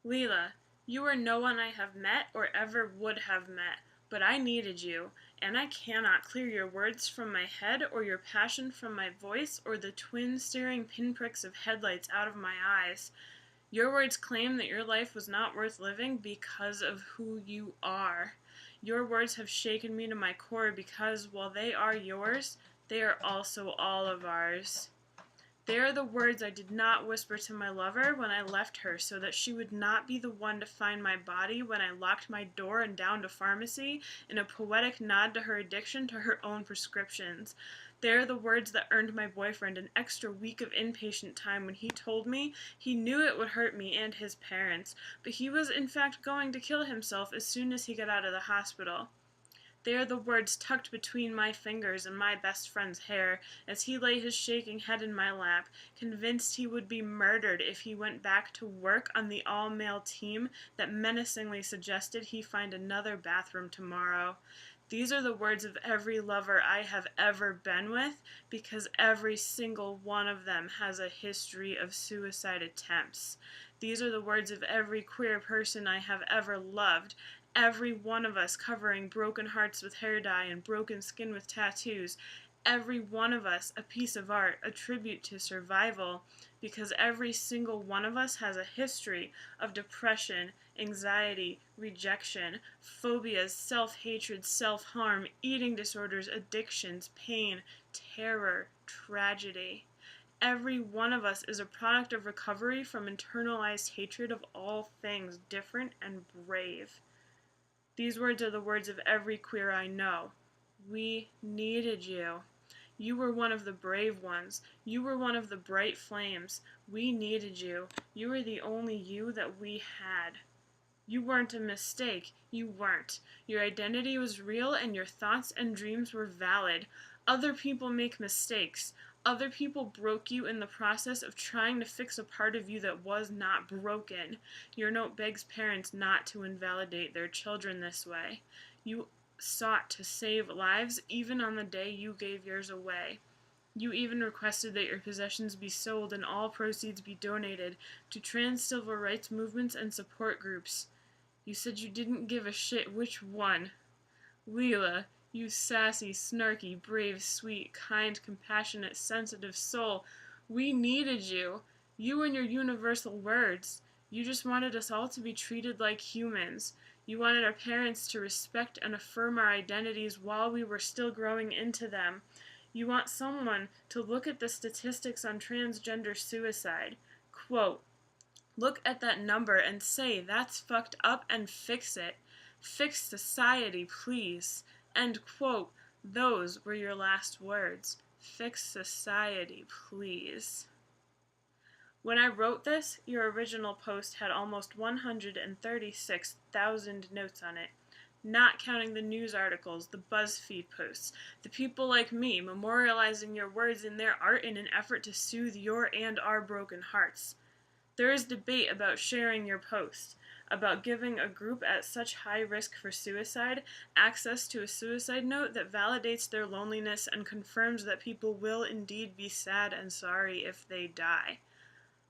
Leelah, you are no one I have met or ever would have met, but I needed you, and I cannot clear your words from my head or your passion from my voice or the twin staring pinpricks of headlights out of my eyes. Your words claim that your life was not worth living because of who you are. Your words have shaken me to my core because, while they are yours, they are also all of ours. They are the words I did not whisper to my lover when I left her so that she would not be the one to find my body when I locked my door and downed a pharmacy in a poetic nod to her addiction to her own prescriptions. They are the words that earned my boyfriend an extra week of inpatient time when he told me he knew it would hurt me and his parents, but he was in fact going to kill himself as soon as he got out of the hospital. They are the words tucked between my fingers and my best friend's hair as he lay his shaking head in my lap, convinced he would be murdered if he went back to work on the all-male team that menacingly suggested he find another bathroom tomorrow. These are the words of every lover I have ever been with, because every single one of them has a history of suicide attempts. These are the words of every queer person I have ever loved, every one of us covering broken hearts with hair dye and broken skin with tattoos, every one of us a piece of art, a tribute to survival, because every single one of us has a history of depression, anxiety, rejection, phobias, self-hatred, self-harm, eating disorders, addictions, pain, terror, tragedy. Every one of us is a product of recovery from internalized hatred of all things different and brave. These words are the words of every queer I know. We needed you. You were one of the brave ones. You were one of the bright flames. We needed you. You were the only you that we had. You weren't a mistake. You weren't. Your identity was real and your thoughts and dreams were valid. Other people make mistakes. Other people broke you in the process of trying to fix a part of you that was not broken. Your note begs parents not to invalidate their children this way. You sought to save lives even on the day you gave yours away. You even requested that your possessions be sold and all proceeds be donated to trans civil rights movements and support groups. You said you didn't give a shit which one. Leelah, you sassy, snarky, brave, sweet, kind, compassionate, sensitive soul, we needed you. You and your universal words. You just wanted us all to be treated like humans. You wanted our parents to respect and affirm our identities while we were still growing into them. You want someone to look at the statistics on transgender suicide. Quote, look at that number and say that's fucked up and fix it. Fix society, please. End quote. Those were your last words. Fix society, please. When I wrote this, your original post had almost 136,000 notes on it, not counting the news articles, the BuzzFeed posts, the people like me memorializing your words in their art in an effort to soothe your and our broken hearts. There is debate about sharing your post, about giving a group at such high risk for suicide access to a suicide note that validates their loneliness and confirms that people will indeed be sad and sorry if they die.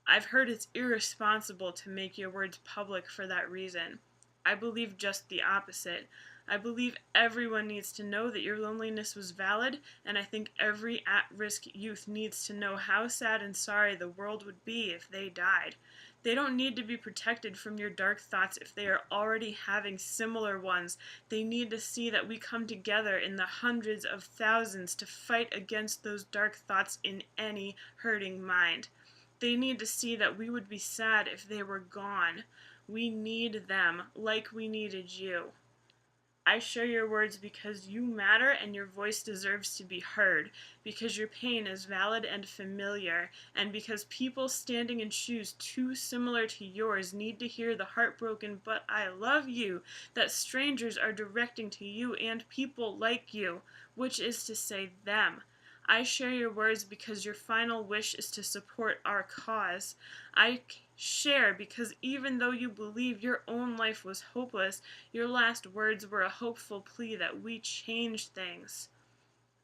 I've heard it's irresponsible to make your words public for that reason. I believe just the opposite. I believe everyone needs to know that your loneliness was valid, and I think every at-risk youth needs to know how sad and sorry the world would be if they died. They don't need to be protected from your dark thoughts if they are already having similar ones. They need to see that we come together in the hundreds of thousands to fight against those dark thoughts in any hurting mind. They need to see that we would be sad if they were gone. We need them like we needed you. I share your words because you matter and your voice deserves to be heard, because your pain is valid and familiar, and because people standing in shoes too similar to yours need to hear the heartbroken "but I love you" that strangers are directing to you and people like you, which is to say them. I share your words because your final wish is to support our cause. I share because even though you believe your own life was hopeless, your last words were a hopeful plea that we change things.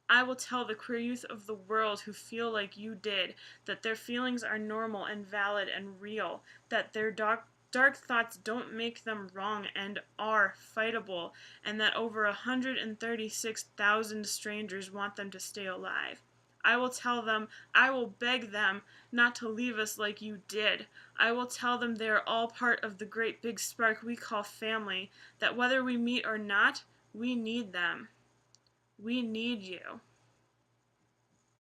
I will tell the queer youth of the world who feel like you did that their feelings are normal and valid and real, that their dark dark thoughts don't make them wrong and are fightable, and that over 136,000 strangers want them to stay alive. I will tell them, I will beg them not to leave us like you did. I will tell them they are all part of the great big spark we call family, that whether we meet or not, we need them. We need you.